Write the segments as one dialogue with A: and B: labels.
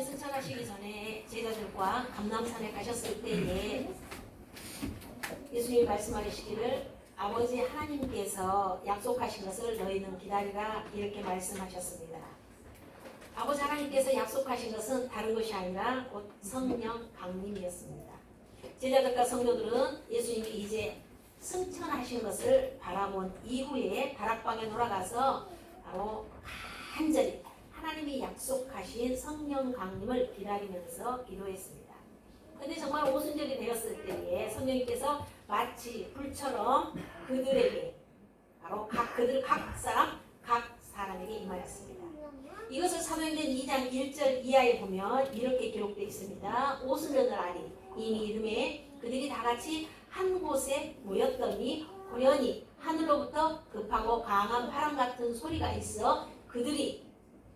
A: 승천하시기 전에 제자들과 감람산에 가셨을 때에 예수님이 말씀하시기를 아버지 하나님께서 약속하신 것을 너희는 기다리라 이렇게 말씀하셨습니다. 아버지 하나님께서 약속하신 것은 다른 것이 아니라 곧 성령 강림이었습니다. 제자들과 성도들은 예수님이 이제 승천하신 것을 바라본 이후에 다락방에 돌아가서 바로 간절히 하나님이 약속하신 성령 강림을 기다리면서 기도했습니다. 그런데 정말 오순절이 되었을 때에 성령님께서 마치 불처럼 그들에게 바로 각 사람에게 임하였습니다. 이것을 사도행전 2장 1절 이하에 보면 이렇게 기록되어 있습니다. 오순절 날이 이미 이름에 그들이 다 같이 한 곳에 모였더니 우연히 하늘로부터 급하고 강한 바람 같은 소리가 있어 그들이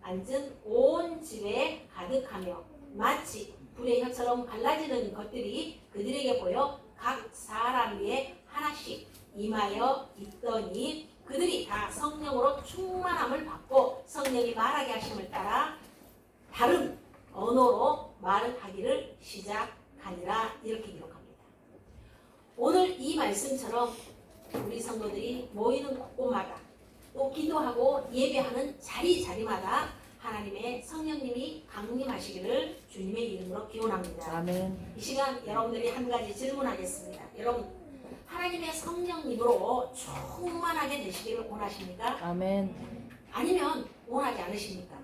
A: 앉은 온 집에 가득하며 마치 불의 혀처럼 갈라지는 것들이 그들에게 보여 각 사람 위에 하나씩 임하여 있더니 그들이 다 성령으로 충만함을 받고 성령이 말하게 하심을 따라 다른 언어로 말을 하기를 시작하니라 이렇게 기록합니다. 오늘 이 말씀처럼 우리 성도들이 모이는 곳곳마다 또 기도하고 예배하는 자리마다 하나님의 성령님이 강림하시기를 주님의 이름으로 기원합니다.
B: 아멘.
A: 이 시간 여러분들이 한 가지 질문하겠습니다. 여러분 하나님의 성령님으로 충만하게 되시기를 원하십니까?
B: 아멘.
A: 아니면 원하지 않으십니까?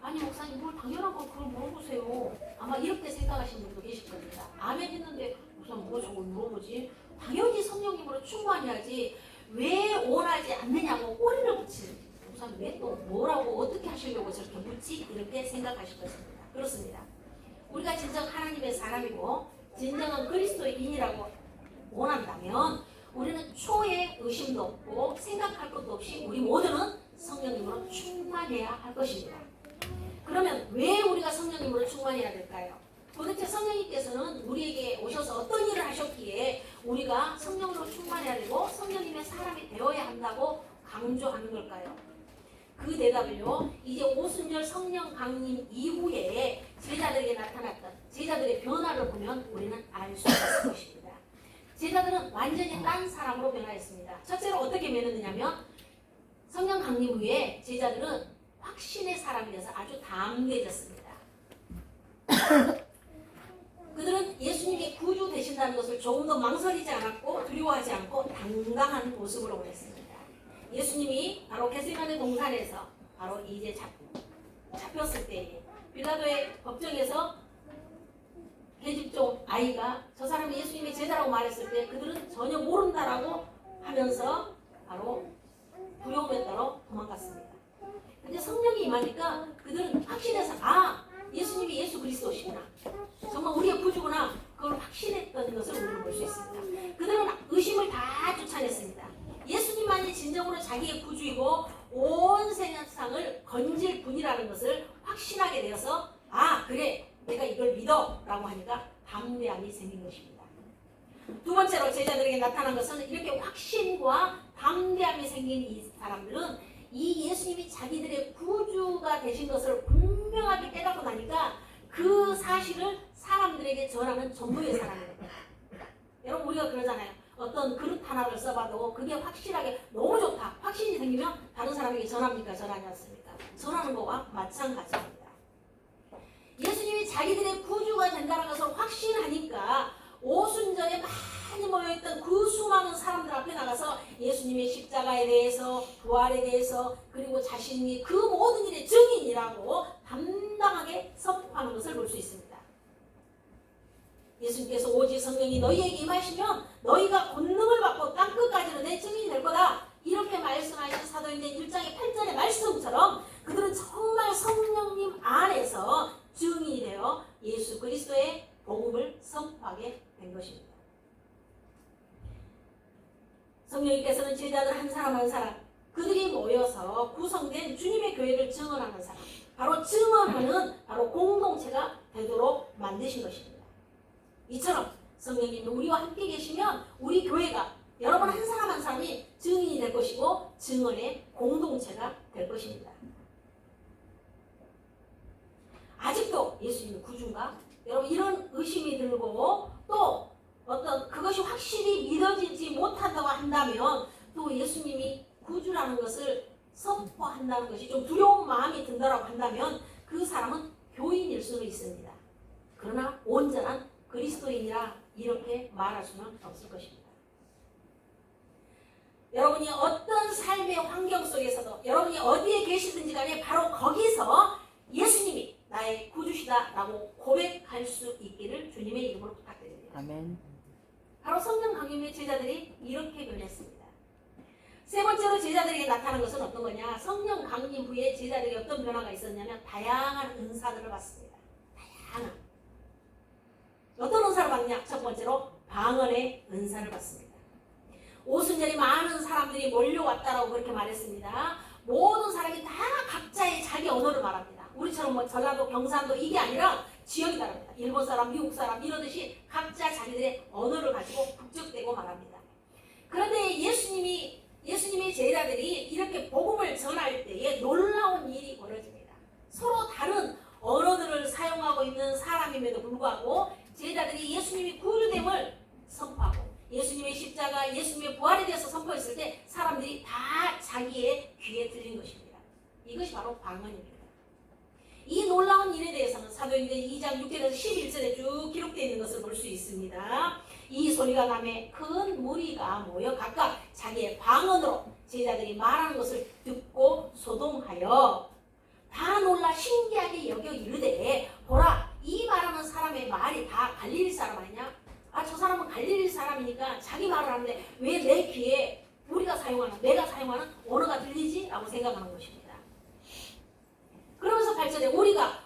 A: 아니 목사님 뭘 당연한 걸 그걸 물어보세요. 아마 이렇게 생각하시는 분도 계실 겁니다. 아멘 했는데 목사님 뭐 저걸 물어보지? 당연히 성령님으로 충만해야지 왜 원하지 않느냐고 꼬리를 붙이는 목사님 왜 또 뭐라고 어떻게 하시려고 저렇게 묻지? 이렇게 생각하실 것입니다. 그렇습니다. 우리가 진정 하나님의 사람이고 진정한 그리스도인이라고 원한다면 우리는 초에 의심도 없고 생각할 것도 없이 우리 모두는 성령님으로 충만해야 할 것입니다. 그러면 왜 우리가 성령님으로 충만해야 될까요? 도대체 성령님께서는 우리에게 오셔서 어떤 일을 하셨기에 우리가 성령으로 충만해야 되고 성령님의 사람이 되어야 한다고 강조하는 걸까요? 그 대답을요, 이제 오순절 성령 강림 이후에 제자들에게 나타났던 제자들의 변화를 보면 우리는 알 수 있을 것입니다. 제자들은 완전히 딴 사람으로 변화했습니다. 첫째로 어떻게 변했느냐면 성령 강림 후에 제자들은 확신의 사람이 돼서 아주 담대해졌습니다. 그들은 예수님이 구주 되신다는 것을 조금 더 망설이지 않았고 두려워하지 않고 당당한 모습으로 보냈습니다. 예수님이 바로 겟세마네 동산에서 바로 이제 잡혔을 때에 빌라도의 법정에서 계집종 아이가 저 사람이 예수님의 제자라고 말했을 때 그들은 전혀 모른다라고 하면서 바로 두려움에 따라 도망갔습니다. 근데 성령이 임하니까 그들은 확신해서 예수님이 예수 그리스도시구나. 정말 우리의 구주구나. 그걸 확신했던 것을 우리는 볼 수 있습니다. 그들은 의심을 다 쫓아냈습니다. 예수님만이 진정으로 자기의 구주이고 온 세상을 건질 분이라는 것을 확신하게 되어서 그래 내가 이걸 믿어 라고 하니까 담대함이 생긴 것입니다. 두 번째로 제자들에게 나타난 것은 이렇게 확신과 담대함이 생긴 이 사람들은 이 예수님이 자기들의 구주가 되신 것을 분명하게 깨닫고 나니까 그 사실을 사람들에게 전하는 전도의 사람입니다. 여러분 우리가 그러잖아요. 어떤 그릇 하나를 써봐도 그게 확실하게 너무 좋다. 확신이 생기면 다른 사람에게 전합니까? 전하지 않습니까? 전하는 것과 마찬가지입니다. 예수님이 자기들의 구주가 된다는 것을 확신하니까 오순절에 많이 모여있던 그 수많은 사람들 앞에 나가서 예수님의 십자가에 대해서 부활에 대해서 그리고 자신이 그 모든 일의 증인이라고 당당하게 선포하는 것을 볼 수 있습니다. 예수님께서 오직 성령이 너희에게 임하시면 너희가 권능을 받고 땅끝까지는 내 증인이 될 거다. 이렇게 말씀하신 사도행전 1장의 8절의 말씀처럼 그들은 정말 성령님 안에서 증인이 되어 예수 그리스도의 복음을 선포하게 된 것입니다. 성령님께서는 제자들 한 사람 그들이 모여서 구성된 주님의 교회를 증언하는 사람 바로 증언하는 바로 공동체가 되도록 만드신 것입니다. 이처럼 성령님이 우리와 함께 계시면 우리 교회가 여러분 한 사람 한 사람이 증인이 될 것이고 증언의 공동체가 될 것입니다. 아직도 예수님은 구주인가? 여러분 이런 의심이 들고 또 어떤 그것이 확실히 믿어지지 못한다고 한다면 또 예수님이 구주라는 것을 선포한다는 것이 좀 두려운 마음이 든다고 한다면 그 사람은 교인일 수는 있습니다. 그러나 온전한 그리스도인이라 이렇게 말할 수는 없을 것입니다. 여러분이 어떤 삶의 환경 속에서도 여러분이 어디에 계시든지 간에 바로 거기서 예수님이 나의 구주시다라고 고백할 수 있기를 주님의 이름으로 부탁드립니다.
B: 아멘.
A: 바로 성령 강림의 제자들이 이렇게 변했습니다. 세 번째로 제자들에게 나타난 것은 어떤 거냐? 성령 강림 후에 제자들에게 어떤 변화가 있었냐면 다양한 은사들을 받습니다. 다양한. 어떤 은사를 받느냐? 첫 번째로 방언의 은사를 받습니다. 오순절에 많은 사람들이 몰려왔다라고 그렇게 말했습니다. 모든 사람이 다 각자의 자기 언어를 말합니다. 우리처럼 뭐 전라도, 경상도 이게 아니라 지역이 다릅니다. 일본 사람, 미국 사람 이러듯이 각자 자기들의 언어를 가지고 북적대고 말합니다. 그런데 예수님의 제자들이 이렇게 복음을 전할 때에 놀라운 일이 벌어집니다. 서로 다른 언어들을 사용하고 있는 사람임에도 불구하고 제자들이 예수님이 구주됨을 선포하고 예수님의 십자가, 예수님의 부활에 대해서 선포했을 때 사람들이 다 자기의 귀에 들린 것입니다. 이것이 바로 방언입니다. 이 놀라운 일에 대해서는 사도행전 2장 6절에서 11절에 쭉 기록되어 있는 것을 볼 수 있습니다. 이 소리가 나매 큰 무리가 모여 각각 자기의 방언으로 제자들이 말하는 것을 듣고 소동하여 다 놀라 신기하게 여겨 이르되 보라 이 말하는 사람의 말이 다 갈릴리 사람 아니냐? 저 사람은 갈릴리 사람이니까 자기 말을 하는데 왜 내 귀에 내가 사용하는 언어가 들리지? 라고 생각하는 것입니다. 그러면서 8절에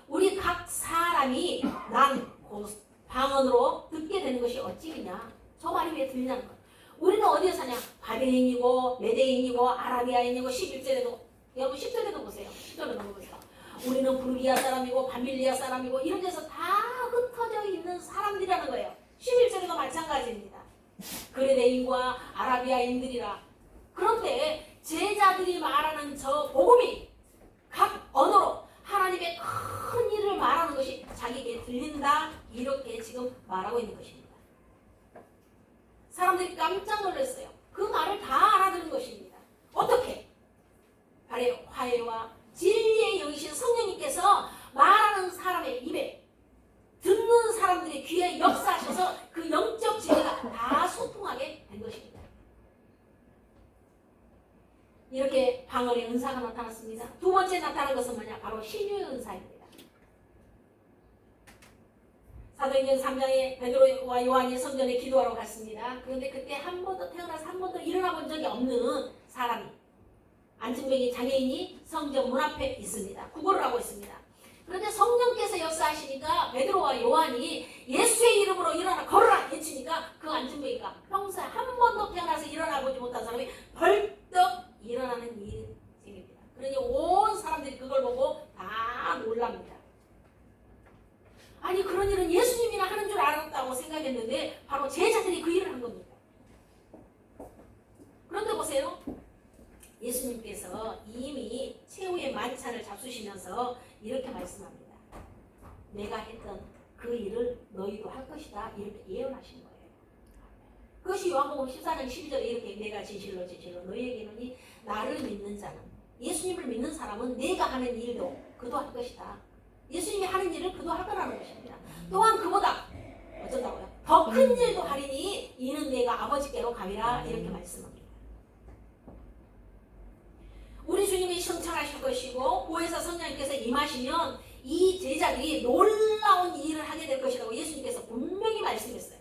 A: 우리 각 사람이 난 방언으로 듣게 되는 것이 어찌냐? 저 말이 왜 들리냐는 거야. 우리는 어디에 사냐? 바벨인이고 메대인이고 아라비아인이고 11절에도 여러분 10절에도 보세요. 10절에도 보세요. 우리는 부르기아 사람이고 밤빌리아 사람이고 이런 데서 다 흩어져 있는 사람들이라는 거예요. 11절에도 마찬가지입니다. 그레네인과 아라비아인들이라. 그런데 제자들이 말하는 저 복음이 각 언어로 하나님의 큰 일을 말하는 것이 자기에게 들린다 이렇게 지금 말하고 있는 것입니다. 사람들이 깜짝 놀랐어요. 그 말을 다 알아듣는 것입니다. 어떻게? 바로 화해와 진리의 영이신 성령님께서 말하는 사람의 입에 듣는 사람들의 귀에 역사하셔서 그 영적 지혜가 다 소통하게 된 것입니다. 이렇게 방언의 은사가 나타났습니다. 두 번째 나타난 것은 뭐냐? 바로 신유의 은사입니다. 사도행전 3장에 베드로와 요한이 성전에 기도하러 갔습니다. 그런데 그때 태어나서 한 번도 일어나 본 적이 없는 사람이 안진뱅이 장애인이 성전 문 앞에 있습니다. 구걸을 하고 있습니다. 그런데 성령께서 역사하시니까 베드로와 요한이 예수의 이름으로 일어나 걸어라 외치니까 그 안진뱅이가 평소에 한 번도 태어나서 일어나 보지 못한 사람이 벌떡 일어나는 일이 생깁니다. 그러니 온 사람들이 그걸 보고 다 놀랍니다. 아니 그런 일은 예수님이나 하는 줄 알았다고 생각했는데 바로 제자들이 그 일을 한 겁니다. 그런데 보세요. 예수님께서 이미 최후의 만찬을 잡수시면서 이렇게 말씀합니다. 내가 했던 그 일을 너희도 할 것이다. 이렇게 예언하신 거예요. 그것이 요한복음 14장 12절에 이렇게 내가 진실로 너희에게 이르노니 나를 믿는 자는 예수님을 믿는 사람은 내가 하는 일도 그도 할 것이다. 예수님이 하는 일을 그도 할 거라는 것입니다. 또한 그보다 어쩐다고요? 더 큰 일도 하리니 이는 내가 아버지께로 가미라 이렇게 말씀합니다. 우리 주님이 성찬하실 것이고 보혜사 성령님께서 임하시면 이 제자들이 놀라운 일을 하게 될 것이라고 예수님께서 분명히 말씀했어요.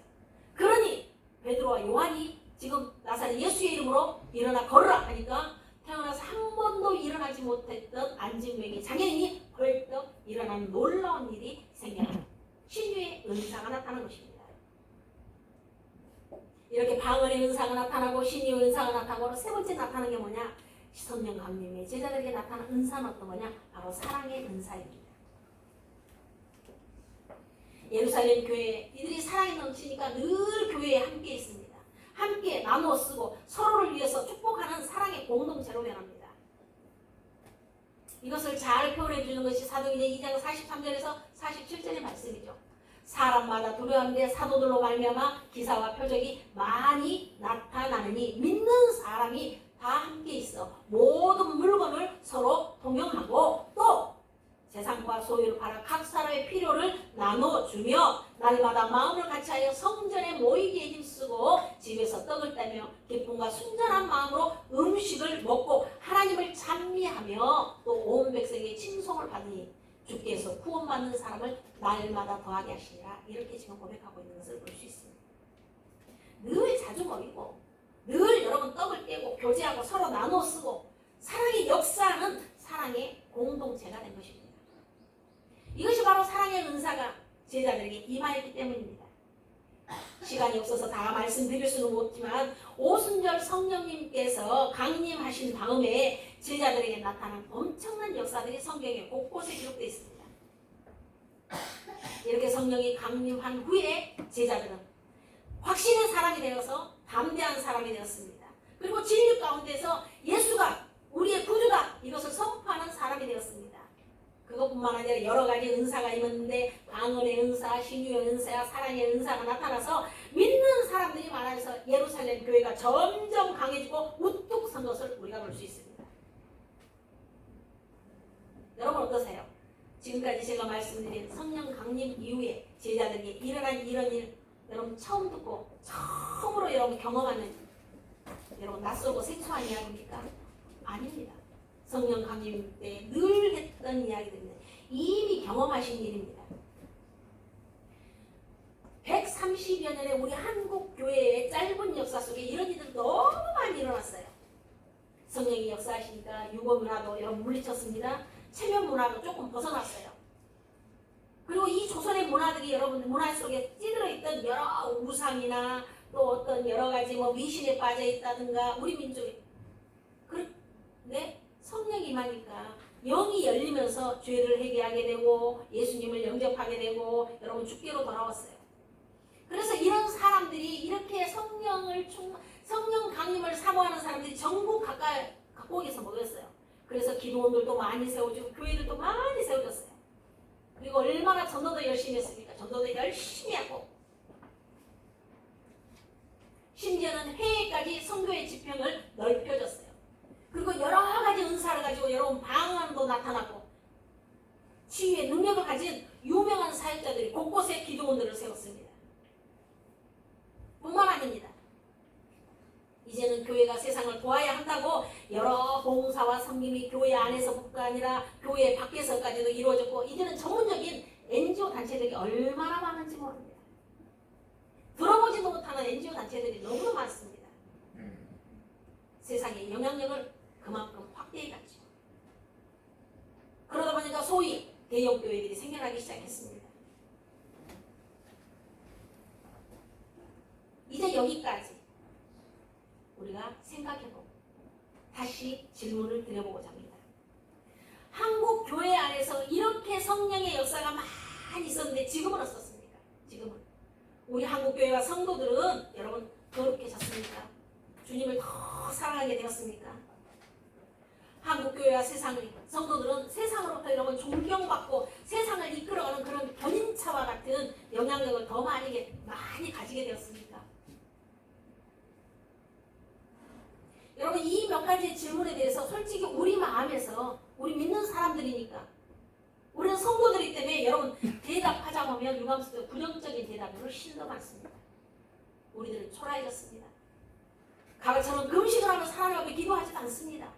A: 그러니 베드로와 요한이 지금 나사렛 예수의 이름으로 일어나 걸으라 하니까 태어나서 한 번도 일어나지 못했던 안진뱅이 장애인이 벌떡 일어나는 놀라운 일이 생겨나 신유의 은사가 나타난 것입니다. 이렇게 방언의 은사가 나타나고 신유의 은사가 나타나고 세 번째 나타나는 게 뭐냐? 성령 강림의 제자들에게 나타난 은사는 어떤 거냐? 바로 사랑의 은사입니다. 예루살렘 교회 이들이 사랑이 넘치니까 늘 교회에 함께 있습니다. 함께 나누어 쓰고 서로를 위해서 축복하는 사랑의 공동체로 변합니다. 이것을 잘 표현해 주는 것이 사도행전 2장 43절에서 47절의 말씀이죠. 사람마다 두려워하는데 사도들로 말미암아 기사와 표적이 많이 나타나느니 믿는 사람이 다 함께 있어 모든 물건을 서로 동용하고 또 재산과 소유를 팔아 각 사람의 필요를 나눠주며 날마다 마음을 같이하여 성전에 모이기에 힘쓰고 집에서 떡을 떼며 기쁨과 순전한 마음으로 음식을 먹고 하나님을 찬미하며 또 온 백성의 칭송을 받으니 주께서 구원받는 사람을 날마다 더하게 하시니라. 이렇게 지금 고백하고 있는 것을 볼 수 있습니다. 늘 자주 모이고 늘 여러분 떡을 떼고 교제하고 서로 나눠 쓰고 사랑의 역사는 사랑의 공동체가 된 것입니다. 이것이 바로 사랑의 은사가 제자들에게 임하였기 때문입니다. 시간이 없어서 다 말씀드릴 수는 없지만 오순절 성령님께서 강림하신 다음에 제자들에게 나타난 엄청난 역사들이 성경에 곳곳에 기록되어 있습니다. 이렇게 성령이 강림한 후에 제자들은 확신의 사람이 되어서 담대한 사람이 되었습니다. 그리고 진리 가운데서 예수가 우리의 구주다 이것을 선포하는 사람이 되었습니다. 그것뿐만 아니라 여러 가지 은사가 있는데 방언의 은사, 신유의 은사, 사랑의 은사가 나타나서 믿는 사람들이 많아서 예루살렘 교회가 점점 강해지고 우뚝 선 것을 우리가 볼 수 있습니다. 여러분 어떠세요? 지금까지 제가 말씀드린 성령 강림 이후에 제자들에게 일어난 이런 일 여러분 처음 듣고 처음으로 여러분 경험하는 여러분 낯설고 생소한 이야기입니까? 아닙니다. 성령 강림 때 늘 했던 이야기들입니다. 이미 경험하신 일입니다. 130여 년의 우리 한국 교회의 짧은 역사 속에 이런 일들 너무 많이 일어났어요. 성령이 역사하시니까 유고 문화도 여러분 물리쳤습니다. 체면 문화도 조금 벗어났어요. 그리고 이 조선의 문화들이 여러분 문화 속에 찌들어 있던 여러 우상이나 또 어떤 여러 가지 미신에 빠져 있다든가 우리 민족이 그런데 성령이 임하니까 영이 열리면서 죄를 회개하게 되고 예수님을 영접하게 되고 여러분 주께로 돌아왔어요. 그래서 이런 사람들이 이렇게 성령 강림을 사모하는 사람들이 전국 각국에서 모였어요. 그래서 기도원들도 많이 세워지고 교회들도 많이 세워졌어요. 그리고 얼마나 전도도 열심히 했습니까? 전도도 열심히 하고 심지어는 해외까지 선교의 지평을 넓혀졌어요. 그리고 여러 가지 은사를 가지고 여러분 방언도 나타나고 치유의 능력을 가진 유명한 사역자들이 곳곳에 기도원들을 세웠습니다. 뿐만 아닙니다. 이제는 교회가 세상을 도와야 한다고 여러 봉사와 섬김이 교회 안에서뿐가 아니라 교회 밖에서까지도 이루어졌고 이제는 전문적인 NGO 단체들이 얼마나 많은지 모릅니다. 들어보지도 못하는 NGO 단체들이 너무 많습니다. 세상의 영향력을 그만큼 확대해갔죠. 그러다 보니까 소위 대형 교회들이 생겨나기 시작했습니다. 이제 여기까지 우리가 생각해보고 다시 질문을 드려보고자 합니다. 한국 교회 안에서 이렇게 성령의 역사가 많이 있었는데 지금은 어떻습니까? 지금은 우리 한국 교회와 성도들은 여러분 거룩해졌습니까? 주님을 더 사랑하게 되었습니까? 한국 교회와 세상의 성도들은 세상으로부터 여러분 존경받고 세상을 이끌어가는 그런 견인차와 같은 영향력을 더 많이 가지게 되었습니까? 여러분 이 몇 가지 질문에 대해서 솔직히 우리 마음에서 우리 믿는 사람들이니까 우리는 성도들이기 때문에 여러분 대답하자고 하면 유감스럽게 부정적인 대답이 훨씬 더 많습니다. 우리들은 초라해졌습니다. 과거처럼 금식을 하며 하나님 앞에 기도하지도 않습니다.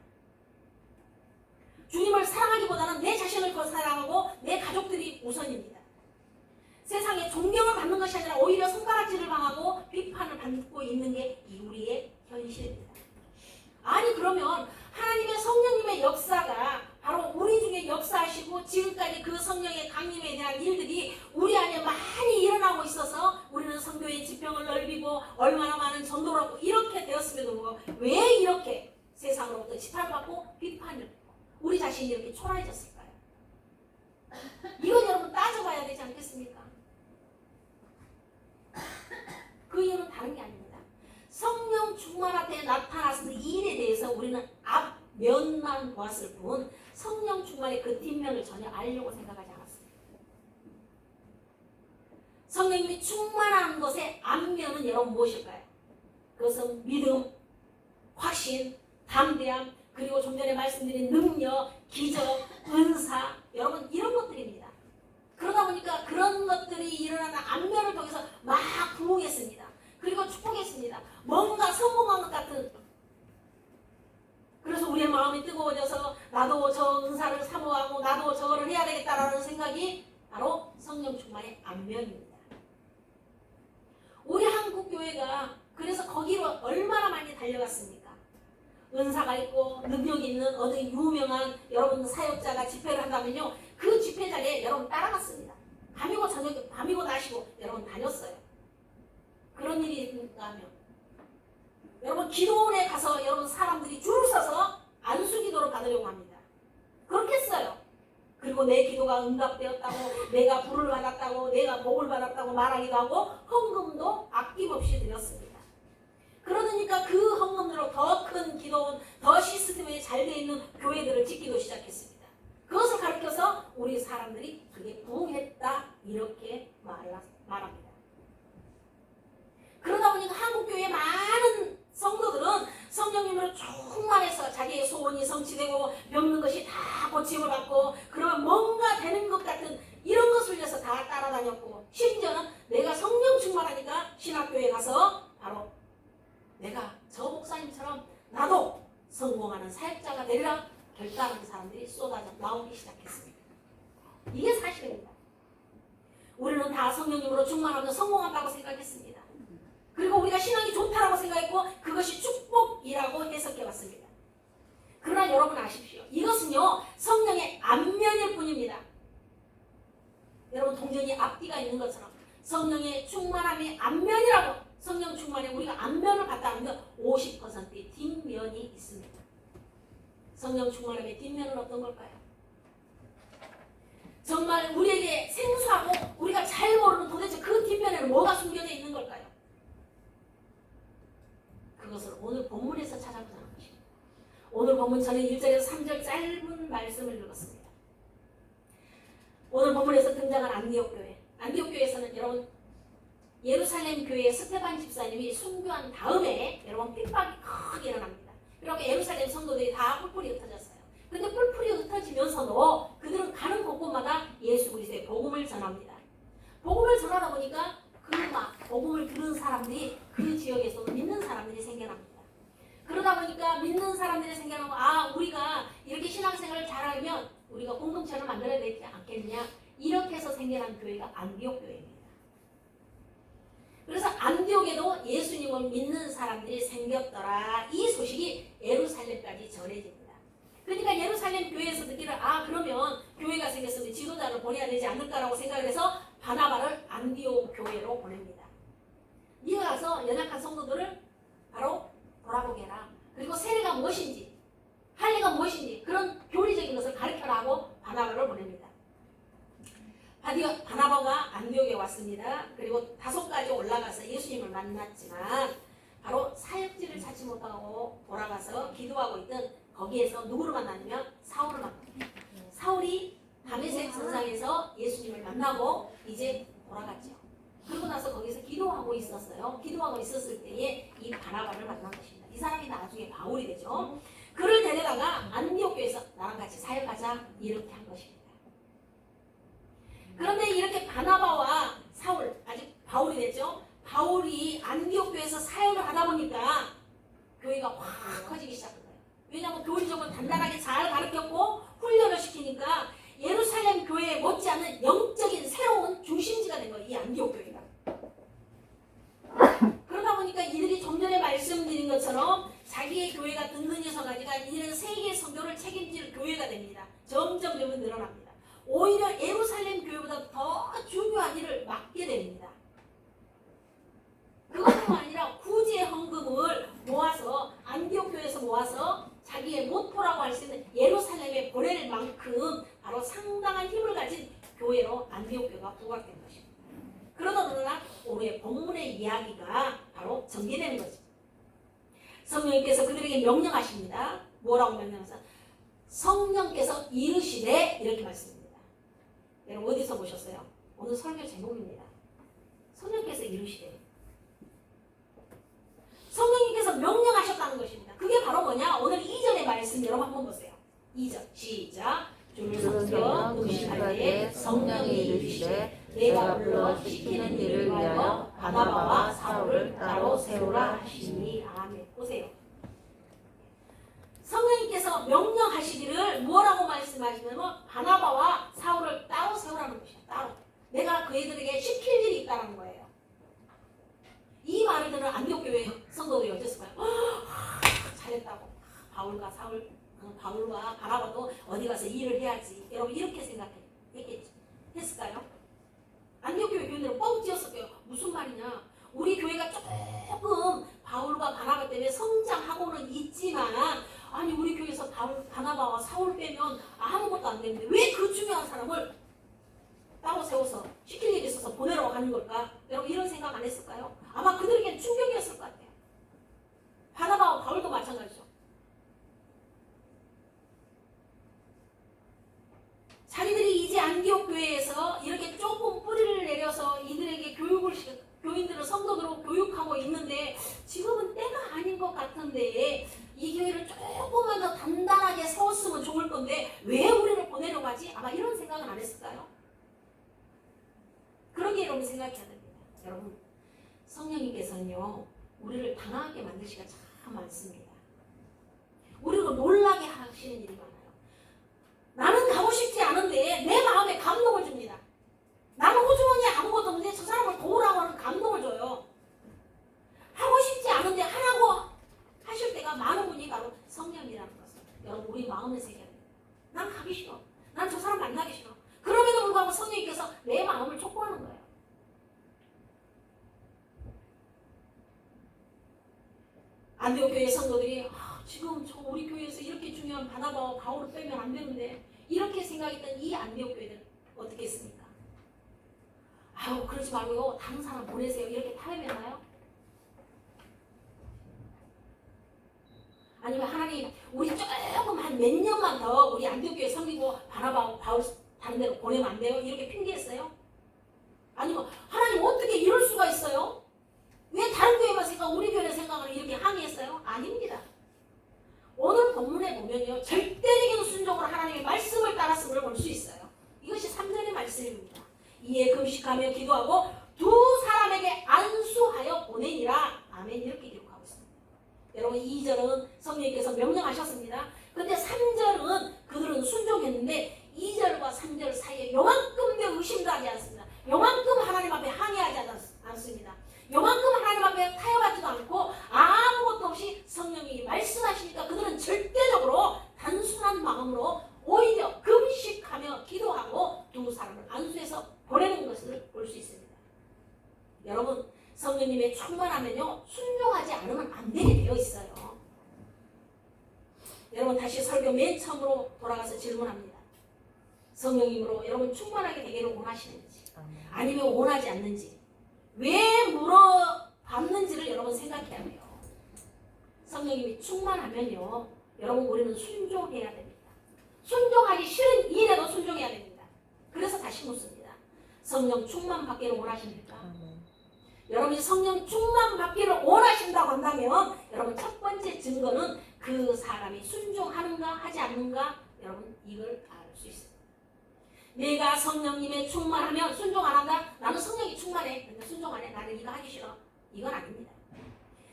A: 주님을 사랑하기보다는 내 자신을 더 사랑하고 내 가족들이 우선입니다. 세상에 존경을 받는 것이 아니라 오히려 손가락질을 당하고 비판을 받고 있는 게 우리의 현실입니다. 아니 그러면 하나님의 성령님의 역사가 바로 우리 중에 역사하시고 지금까지 그 성령의 강림에 대한 일들이 우리 안에 많이 일어나고 있어서 우리는 성교의 지평을 넓히고 얼마나 많은 전도를 하고 이렇게 되었음에도 불구하고 왜 이렇게 세상으로부터 지탄받고 비판을 받고 우리 자신이 이렇게 초라해졌을까요? 이건 여러분 따져봐야 되지 않겠습니까? 그 이유는 다른 게 아닙니다. 성령 충만 앞에 나타났을 이 일에 대해서 우리는 앞면만 보았을 뿐 성령 충만의 그 뒷면을 전혀 알려고 생각하지 않았습니다. 성령님이 충만한 것의 앞면은 여러분 무엇일까요? 그것은 믿음, 확신, 담대함, 그리고 좀 전에 말씀드린 능력, 기적, 은사, 여러분 이런 것들입니다. 그러다 보니까 그런 것들이 일어나는 앞면을 통해서 막 부흥했습니다. 그리고 축복했습니다. 뭔가 성공한 것 같은. 그래서 우리의 마음이 뜨거워져서 나도 저 은사를 사모하고 나도 저거를 해야 되겠다라는 생각이 바로 성령 충만의 앞면입니다. 우리 한국 교회가 그래서 거기로 얼마나 많이 달려갔습니까? 은사가 있고 능력이 있는 어느 유명한 여러분 사역자가 집회를 한다면요, 그 집회 자리에 여러분 따라갔습니다. 밤이고 저녁에 밤이고 낮이고 여러분 다녔어요. 그런 일이 있는가 하면 여러분 기도원에 가서 여러분 사람들이 줄을 서서 안수기도를 받으려고 합니다. 그렇게 했어요. 그리고 내 기도가 응답되었다고, 내가 불을 받았다고, 내가 복을 받았다고 말하기도 하고 헌금도 아낌없이 드렸습니다. 그러니까 그 헌금으로 더 큰 기도원, 더 시스템이 잘 되어 있는 교회들을 짓기도 시작했습니다. 그것을 가르쳐서 우리 사람들이 그게 부흥했다 이렇게 말합니다. 그러다 보니까 한국교회 많은 성도들은 성령님으로 충만해서 자기의 소원이 성취되고 병든 것이 다 고침을 받고 그러면 뭔가 되는 것 같은 이런 것을 위해서 다 따라다녔고, 심지어는 내가 성령 충만하니까 신학교에 가서 바로 내가 저 목사님처럼 나도 성공하는 사역자가 되리라 결단하는 사람들이 쏟아져 나오기 시작했습니다. 이게 사실입니다. 우리는 다 성령님으로 충만하면 성공한다고 생각했습니다. 그리고 우리가 신앙이 좋다라고 생각했고 그것이 축복이라고 해석해왔습니다. 그러나 여러분 아십시오. 이것은요 성령의 앞면일 뿐입니다. 여러분 동전이 앞뒤가 있는 것처럼 성령의 충만함이 앞면이라고, 성령 충만에 우리가 앞면을 봤다면 50%의 뒷면이 있습니다. 성령 충만함의 뒷면은 어떤 걸까요? 정말 우리에게 생소하고 우리가 잘 모르는 도대체 그 뒷면에는 뭐가 숨겨져 있는 걸까요? 그것을 오늘 본문에서 찾아보자는 것입니다. 오늘 본문 저는 1절에서 3절 짧은 말씀을 읽었습니다. 오늘 본문에서 등장한 안디옥 교회. 안디옥 교회에서는 여러분 예루살렘 교회 스테반 집사님이 순교한 다음에 여러분 핍박이 크게 일어납니다. 이렇게 예루살렘 성도들이 다 뿔뿔이 흩어졌어요. 근데 뿔뿔이 흩어지면서도 그들은 가는 곳곳마다 예수 그리스도의 복음을 전합니다. 복음을 전하다 보니까 그 막 복음을 들은 사람들이 그 지역에서 믿는 사람들이 생겨납니다. 그러다 보니까 믿는 사람들이 생겨나고, 아 우리가 이렇게 신앙생활을 잘하면 우리가 공동체를 만들어야 되지 않겠느냐, 이렇게 해서 생겨난 교회가 안디옥 교회입니다. 그래서 안디옥에도 예수님을 믿는 사람들이 생겼더라, 이 소식이 예루살렘까지 전해집니다. 그러니까 예루살렘 교회에서 듣기를, 아 그러면 교회가 생겼으면 지도자를 보내야 되지 않을까라고 생각을 해서 바나바를 안디옥 교회로 보냅니다. 네가 가서 연약한 성도들을 바로 돌아보게 해라. 그리고 세례가 무엇인지, 할례가 무엇인지 그런 교리적인 것을 가르쳐라고 바나바를 보냅니다. 바나바가 안디옥에 왔습니다. 그리고 5가지 올라가서 예수님을 만났지만 바로 사역지를 찾지 못하고 돌아가서 기도하고 있던 거기에서 누구를 만나냐면 사울을 만납니다. 사울이 다메섹 전상에서 예수님을 만나고 이제 돌아갔죠. 그러고 나서 거기서 기도하고 있었어요. 기도하고 있었을 때에 이 바나바를 만난 것입니다. 이 사람이 나중에 바울이 되죠. 그를 데려다가 안디옥 교회에서 나랑 같이 사역하자 이렇게 한 것입니다. 그런데 이렇게 바나바와 사울, 아직 바울이 됐죠. 바울이 안디옥 교회에서 사역을 하다 보니까 교회가 확 커지기 시작한 거예요. 왜냐하면 교리적으로 단단하게 잘 가르쳤고 훈련을 시키니까 예루살렘 교회에 못지않은 영적인 새로운 중심지가 된 거예요. 이 안디옥 교회가. 그러다 보니까 이들이 좀 전에 말씀드린 것처럼 자기의 교회가 든든히 서가지가 이들은 세계의 선교를 책임질 교회가 됩니다. 점점 늘어납니다. 오히려 예루살렘 교회보다 더 중요한 일을 맡게 됩니다. 그것뿐만 아니라 구제의 헌금을 모아서 안디옥 교회에서 모아서 자기의 모토라고 할 수 있는 예루살렘에 보낼 만큼 바로 상당한 힘을 가진 교회로 안디옥 교회가 부각된 것입니다. 그러다 보니까 오늘의 본문의 이야기가 바로 전개되는 거죠. 성령님께서 그들에게 명령하십니다. 뭐라고 명령하세요? 성령께서 이르시되 이렇게 말씀입니다. 여러분 어디서 보셨어요? 오늘 설교 제목입니다. 성령께서 이르시되. 성령님께서 명령하셨다는 것입니다. 그게 바로 뭐냐? 오늘 2절의 말씀 여러분 한번 보세요. 2절 시작. 주를 섬겨 음식할 때 성령이 이르시되 내가 불러 시키는 일을 위하여 바나바와 사울을 따로 세우라 하시니. 아멘. 보세요. 성령님께서 명령하시기를 뭐라고 말씀하시냐면 바나바와 사울을 따로 세우라는 것이야. 따로. 내가 그 애들에게 시킬 일이 있다는 거예요. 이 말을 들은 안디옥교회 성도들이 어땠을까요? 잘했다고. 바울과 사울, 바울과 바나바도 어디 가서 일을 해야지. 여러분 이렇게 했을까요? 안디옥교회 교인들은 뻥 찌었을 거예요. 무슨 말이냐? 우리 교회가 조금 바울과 바나바 때문에 성장하고는 있지만 아니 우리 교회에서 바나바와 사울 빼면 아무것도 안 되는데 왜 그 중요한 사람을 따로 세워서 시킬 일이 있어서 보내라고 하는 걸까? 여러분 이런 생각 안 했을까요? 아마 그들에겐 충격이었을 것 같아요. 바나바와 바울도 마찬가지죠. 자기들이 이제 안디옥 교회에서 이렇게 조금 뿌리를 내려서 이들에게 교인들을 성도들로 교육하고 있는데 지금은 때가 아닌 것 같은데 이 교회를 조금만 더 단단하게 세웠으면 좋을 건데 왜 우리를 보내려고 하지? 아마 이런 생각은 안 했을까요? 그러게 여러분 생각해야 됩니다. 여러분 성령님께서는요 우리를 당하게 만드시기가 참 많습니다. 우리를 놀라게 하시는 일이 많아요. 나는 가고 싶지 않은데 내 마음에 감동을 줍니다. 나는 호주머니에 아무것도 없는데 저 사람을 도우라고 하는 감동을 줘요. 하고 싶지 않은데 하라고 하실 때가 많은 분이 바로 성령이라는 것을 여러분 우리 마음에 새겨야 돼요. 난 가기 싫어. 난 저 사람 만나기 싫어. 그럼에도 불구하고 성령님께서 내 마음을 촉구하는 거예요. 안디옥 교회 성도들이 지금 저 우리 교회에서 이렇게 중요한 바나바와 바울을 빼면 안 되는데 이렇게 생각했던 이 안디옥 교회들 어떻게 했습니까? 아유 그러지 말고요 다른 사람 보내세요 이렇게 타협했나요? 아니면 하나님 우리 조금 한 몇 년만 더 우리 안디옥 교회 섬기고 바나바와 바울 다른 데로 보내면 안 돼요? 이렇게 핑계했어요? 아니면 하나님 어떻게 이럴 수가 있어요? 왜 다른 교회만 생각하고 우리 교회 생각을 이렇게 항의했어요? 아닙니다. 오늘 본문에 보면요 절대적인 순종으로 하나님의 말씀을 따랐음을 볼 수 있어요. 이것이 3절의 말씀입니다. 이에 금식하며 기도하고 두 사람에게 안수하여 보내니라. 아멘. 이렇게 기록하고 있습니다. 여러분 2절은 성령님께서 명령하셨습니다. 근데 3절은 그들은 순종했는데 2절과 3절 사이에 요만큼도 의심도 하지 않습니다. 요만큼 하나님 앞에 항의하지 않습니다. 요만큼 하나님 앞에 타협하지도 않고 아무것도 없이 성령이 말씀하시니까 그들은 절대적으로 단순한 마음으로 오히려 금식하며 기도하고 두 사람을 안수해서 보내는 것을 볼 수 있습니다. 여러분 성령님의 충만하면요 순종하지 않으면 안 되게 되어 있어요. 여러분 다시 설교 맨 처음으로 돌아가서 질문합니다. 성령님으로 여러분 충만하게 되기를 원하시는지 아니면 원하지 않는지 왜 물어봤는지를 여러분 생각해야 돼요. 성령님이 충만하면요 여러분 우리는 순종해야 됩니다. 순종하기 싫은 일에도 순종해야 됩니다. 그래서 다시 묻습니다. 성령 충만 받기를 원하십니까? 여러분이 성령 충만 받기를 원하신다고 한다면 여러분 첫 번째 증거는 그 사람이 순종하는가 하지 않는가 여러분 이걸 알 수 있습니다. 내가 성령님의 충만하면 순종 안 한다? 나는 성령이 충만해. 근데 순종 안 해. 나는 이거 하기 싫어. 이건 아닙니다.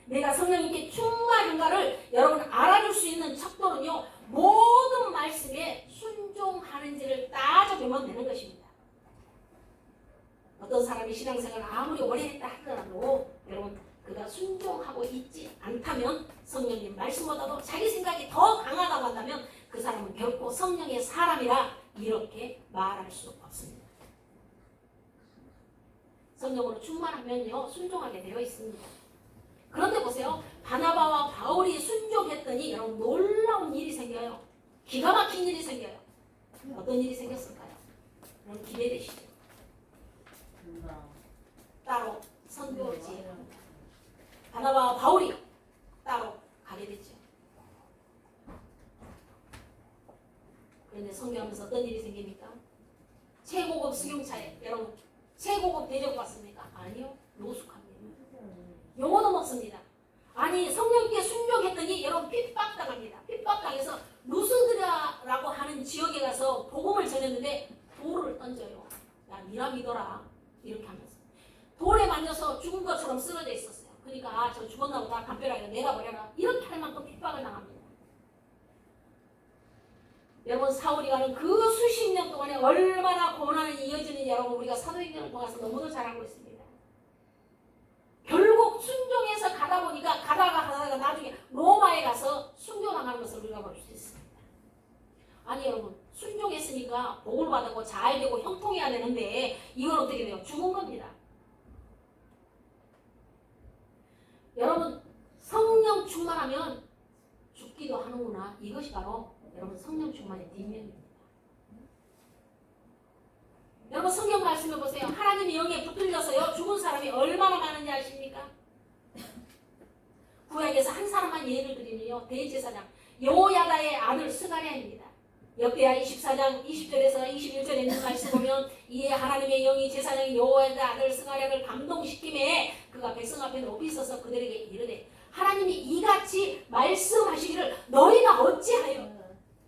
A: 내가 성령님께 충만한가를 여러분 알아줄 수 있는 척도는요. 모든 말씀에 순종하는지를 따져보면 되는 것입니다. 어떤 사람이 신앙생활을 아무리 오래 했다 하더라도 여러분 그가 순종하고 있지 않다면 성령님 말씀보다도 자기 생각이 더 강하다고 한다면 그 사람은 결코 성령의 사람이라 이렇게 말할 수 없습니다. 성령으로 충만하면요 순종하게 되어 있습니다. 그런데 보세요. 바나바와 바울이 순종했더니 여러분 놀라운 일이 생겨요. 기가 막힌 일이 생겨요. 어떤 일이 생겼을까요? 여러분 기대되시죠? 따로 선교지에 갑니다. 바나바와 바울이 따로 가게 됐죠. 최고급 대접 받습니까? 아니요. 노숙합니다. 영어도 먹습니다. 아니 성령께 순종했더니 여러분 핍박당합니다. 핍박당해서 루스드라라고 하는 지역에 가서 복음을 전했는데 돌을 던져요. 야 니나 믿어라. 이렇게 하면서 돌에 만져서 죽은 것처럼 쓰러져 있었어요. 그러니까 저 죽었나 보다 담벼락에 내다버려라. 이렇게 할 만큼 핍박을 당합니다. 여러분 사울이 가는 그 수십 년 동안에 얼마나 고난이 이어지는지 여러분 우리가 사도행전을 통해서 너무도 잘 알고 있습니다. 결국 순종해서 가다 보니까 가다가 나중에 로마에 가서 순교당하는 것을 우리가 볼 수 있습니다. 아니 여러분 순종했으니까 복을 받고 잘 되고 형통해야 되는데 이건 어떻게 돼요? 죽은 겁니다. 여러분 성령 충만하면 죽기도 하는구나. 이것이 바로 여러분 성령 충만의 뒷면입니다. 여러분 성경 말씀을 보세요. 하나님의 영에 붙들려서요 죽은 사람이 얼마나 많은지 아십니까? 구약에서 한 사람만 예를 드리면요 대제사장 여호야다의 아들 스가랴입니다. 역대하 24장 20절에서 21절에 있는 말씀 보면 이에 하나님의 영이 제사장인 여호야다 아들 스가랴를 감동시키매 그가 백성 앞에 높이 서서 그들에게 이르되 하나님이 이같이 말씀하시기를 너희가 어찌하여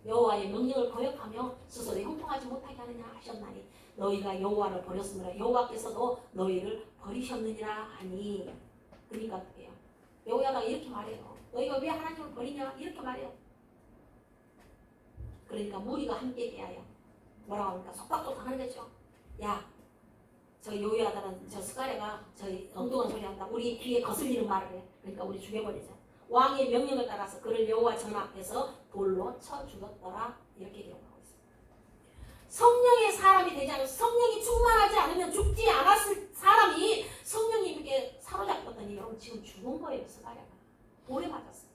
A: 여호와의 명령을 거역하며 스스로 형통하지 못하게 하느냐 하셨나니 너희가 여호와를 버렸으므로 여호와께서도 너희를 버리셨느니라 하니. 그러니까 어떻게 해요? 여호야다가 이렇게 말해요. 너희가 왜 하나님을 버리냐? 이렇게 말해요. 그러니까 무리가 함께 대하여 뭐라고 합니까? 속박도 하는 거죠. 야, 저 여호야다는 저 스가랴가 저희 엉뚱한 소리 한다. 우리 귀에 거슬리는 말을 해. 그러니까 우리 죽여버리자. 왕의 명령을 따라서 그를 여호와 전 앞에서 돌로 쳐 죽였더라. 이렇게 기록하고 있습니다. 성령의 사람이 되지 않으면 성령이 충만하지 않으면 죽지 않았을 사람이 성령님께 사로잡혔더니 여러분 지금 죽은 거예요. 스가랴가 돌에 맞았어요.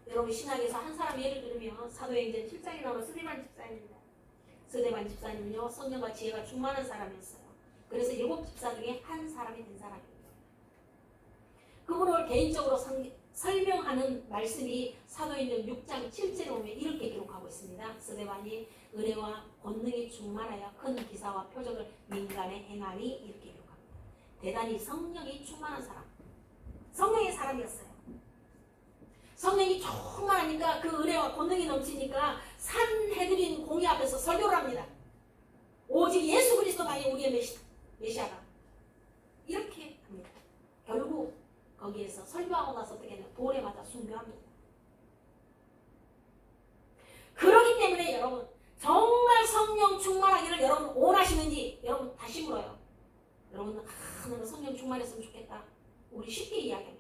A: 여러분 신학에서 한 사람 예를 들면 사도행전 7장에 나오는 스데반 집사입니다. 스데반 집사님은요 성령과 지혜가 충만한 사람이었어요. 그래서 7 집사 중에 한 사람이 된 사람입니다. 그분을 개인적으로 설명하는 말씀이 사도행전 6장 7절에 보면 이렇게 기록하고 있습니다. 스데반이 은혜와 권능이 충만하여 큰 기사와 표적을 민간에 행하니 이렇게 기록합니다. 대단히 성령이 충만한 사람, 성령의 사람이었어요. 성령이 충만하니까 그 은혜와 권능이 넘치니까 산헤드린 공의 앞에서 설교를 합니다. 오직 예수 그리스도만이 우리의 메시아다. 이렇게 합니다. 결국 거기에서 설교하고 나서 어떻게 하냐 돌에 맞아 순교합니다. 그렇기 때문에 여러분 정말 성령 충만하기를 여러분 원하시는지 여러분 다시 물어요. 여러분 나는 성령 충만했으면 좋겠다. 우리 쉽게 이야기합니다.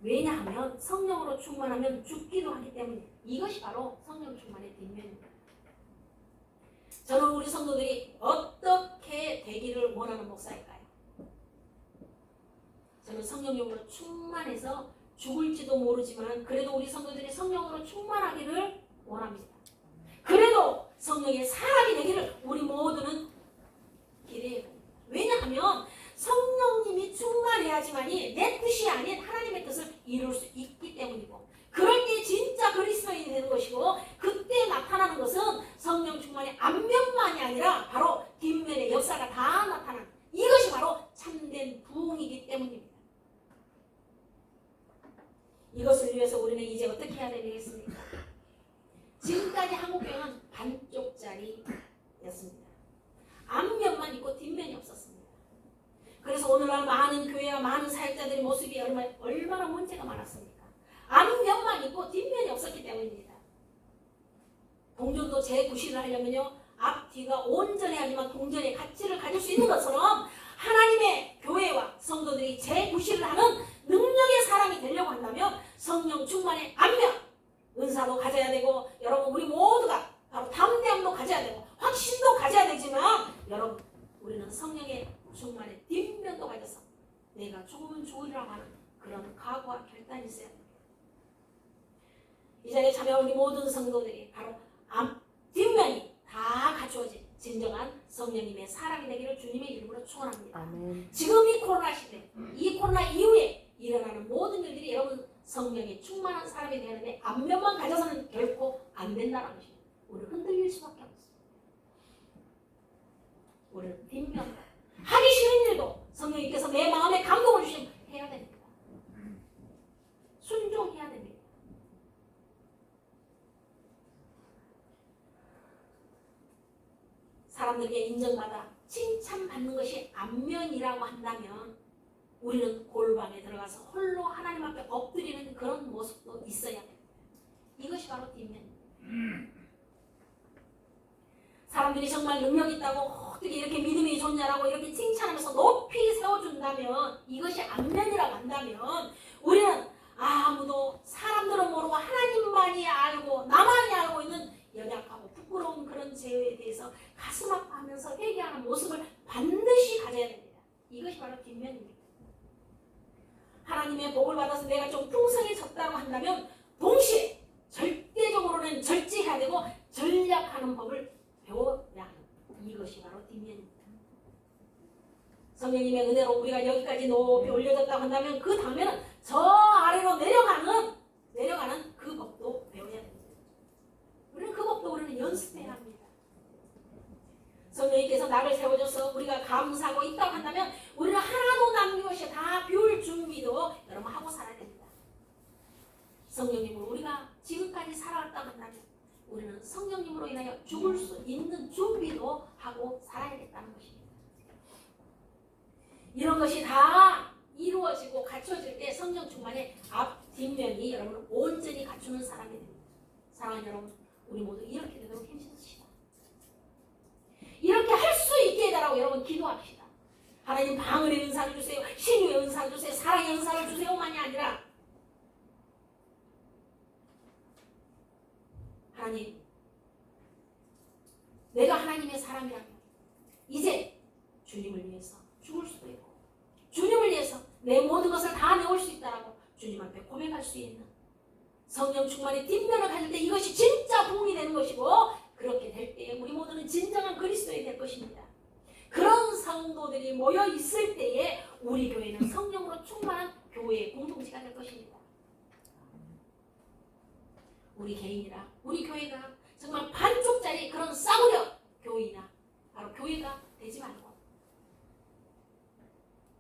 A: 왜냐하면 성령으로 충만하면 죽기도 하기 때문에 이것이 바로 성령 충만의 뒷면입니다. 저는 우리 성도들이 어떻게 되기를 원하는 목사일까요? 저는 성령으로 충만해서 죽을지도 모르지만 그래도 우리 성도들이 성령으로 충만하기를 원합니다. 그래도 성령의 사람이 되기를 우리 모두는 기대해봅니다. 왜냐하면 성령님이 충만해야지만이 내 뜻이 아닌 하나님의 뜻을 이룰 수 있기 때문이고 그럴 때 진짜 그리스도인이 되는 것이고 그때 나타나는 것은 성령 충만의 앞면만이 아니라 바로 뒷면의 역사가 다 나타나는 이것이 바로 참된 부흥이기 때문입니다. 이것을 위해서 우리는 이제 어떻게 해야 되겠습니까? 지금까지 한국교회는 반쪽짜리였습니다. 앞면만 있고 뒷면이 없었습니다. 그래서 오늘날 많은 교회와 많은 사역자들의 모습이 얼마나 문제가 많았습니까? 앞면만 있고 뒷면이 없었기 때문입니다. 동전도 재구실을 하려면요 앞뒤가 온전해야지만 동전의 가치를 가질 수 있는 것처럼 하나님의 교회와 성도들이 재구실을 하는 능력의 사람이 되려고 한다면 성령 충만의 앞면 은사도 가져야 되고 여러분 우리 모두가 바로 담대함도 가져야 되고 확신도 가져야 되지만 여러분 우리는 성령의 충만의 뒷면도 가져서 내가 죽으면 죽으리라고 하는 그런 각오와 결단이 있어야 됩니다. 이 자리에 참여한 우리 모든 성도들이 바로 뒷면이 다 갖추어진 진정한 성령님의 사람이 되기를 주님의 이름으로 축원합니다. 아멘. 지금 이 코로나 시대, 이 코로나 이후에 일어나는 모든 일들이 여러분 성령이 충만한 사람이 되는데 앞면만 가져서는 결코 안 된다는 것입니다. 우리 흔들릴 수밖에 없습니다. 사람들에게 인정받아 칭찬받는 것이 안면이라고 한다면 우리는 골방에 들어가서 홀로 하나님 앞에 엎드리는 그런 모습도 있어야 됩니다. 이것이 바로 뒷면입니다. 사람들이 정말 능력 있다고 어떻게 이렇게 믿음이 좋냐라고 이렇게 칭찬하면서 높이 세워준다면, 이것이 안면이라고 한다면 우리는 아무도, 사람들은 모르고 하나님만이 알고 나만이 알고 있는 연약하고 부끄러운 그런 죄에 대해서 가슴 아파하면서 회개하는 모습을 반드시 가져야 됩니다. 이것이 바로 뒷면입니다. 하나님의 복을 받아서 내가 좀 풍성해졌다고 한다면 동시에 절대적으로는 절제해야 되고 전략하는 법을 배워야 합니다. 이것이 바로 뒷면입니다. 성령님의 은혜로 우리가 여기까지 높이 올려졌다고 한다면 그 다음에는 저 아래로 내려가는 그 법도 배워야 됩니다. 우리는 그 법도 우리는 연습해야 합니다. 성령님께서 나를 세워줘서 우리가 감사하고 있다고 한다면 우리는 하나도 남김없이 다 비울 준비도 여러분 하고 살아야 됩니다. 성령님으로 우리가 지금까지 살아왔다고 한다면 우리는 성령님으로 인하여 죽을 수 있는 준비도 하고 살아야겠다는 것입니다. 이런 것이 다 이루어지고 갖춰질 때 성령 충만의 앞, 뒷면이 여러분 온전히 갖추는 사람이 됩니다. 사랑하는 여러분, 우리 모두 이렇게 되도록 힘쓰시다. 이렇게 할 수 있게 해달라고 여러분 기도합시다. 하나님 방언의 은사를 주세요. 신유의 은사를 주세요. 사랑의 은사를 주세요만이 아니라 하나님, 내가 하나님의 사람이라면 이제 주님을 위해서 죽을 수도 있고 주님을 위해서 내 모든 것을 다 내올 수 있다라고 주님 앞에 고백할 수 있는 성령 충만의 뒷면을 가질 때 이것이 진짜 부흥이 되는 것이고, 그렇게 될 때에 우리 모두는 진정한 그리스도인이 될 것입니다. 그런 성도들이 모여 있을 때에 우리 교회는 성령으로 충만한 교회의 공동체가 될 것입니다. 우리 개인이나 우리 교회가 정말 반쪽짜리 그런 싸구려 교회나 바로 교회가 되지 말고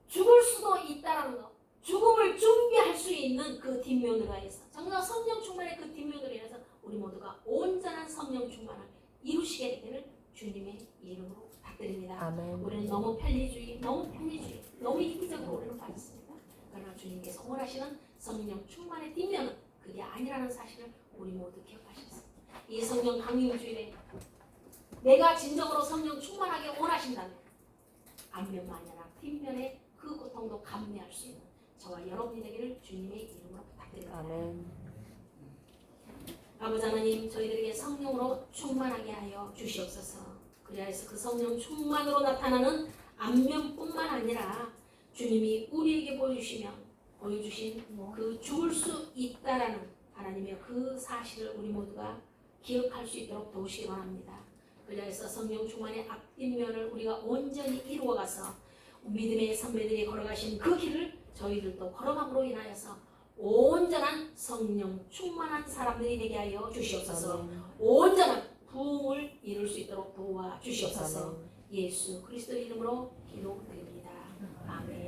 A: 죽을 수도 있다라는 것, 죽음을 준비할 수 있는 그 뒷면으로 해서 정말 성령 충만의 그 뒷면으로 인해서 우리 모두가 온전한 성령 충만을 이루시게 되기를 주님의 이름으로 부탁드립니다.
B: 아멘.
A: 우리는 너무 편리주의, 너무 이기적으로 우리는 빠졌습니다. 그러나 주님께서 원하시는 성령 충만의 뒷면은 그게 아니라는 사실을 우리 모두 기억하셨습니다. 이 성령 강림주일에 내가 진정으로 성령 충만하게 원하신다면 앞면만이 아니라 뒷면에 그 고통도 감내할 수 있는 저와 여러분이 되기를 주님의 이름으로 부탁드립니다.
B: 아멘.
A: 아버지 하나님, 저희들에게 성령으로 충만하게 하여 주시옵소서. 그리하여서 그 성령 충만으로 나타나는 안면뿐만 아니라 주님이 우리에게 보여주신 그 죽을 수 있다라는 하나님의 그 사실을 우리 모두가 기억할 수 있도록 도우시기 바랍니다. 그리하여서 성령 충만의 앞뒷면을 우리가 온전히 이루어가서 믿음의 선배들이 걸어가신 그 길을 저희들도 걸어감으로 인하여서 온전한 성령 충만한 사람들이 되게 하여 주시옵소서. 온전한 부흥을 이룰 수 있도록 도와 주시옵소서. 예수 그리스도 이름으로 기도드립니다. 아멘.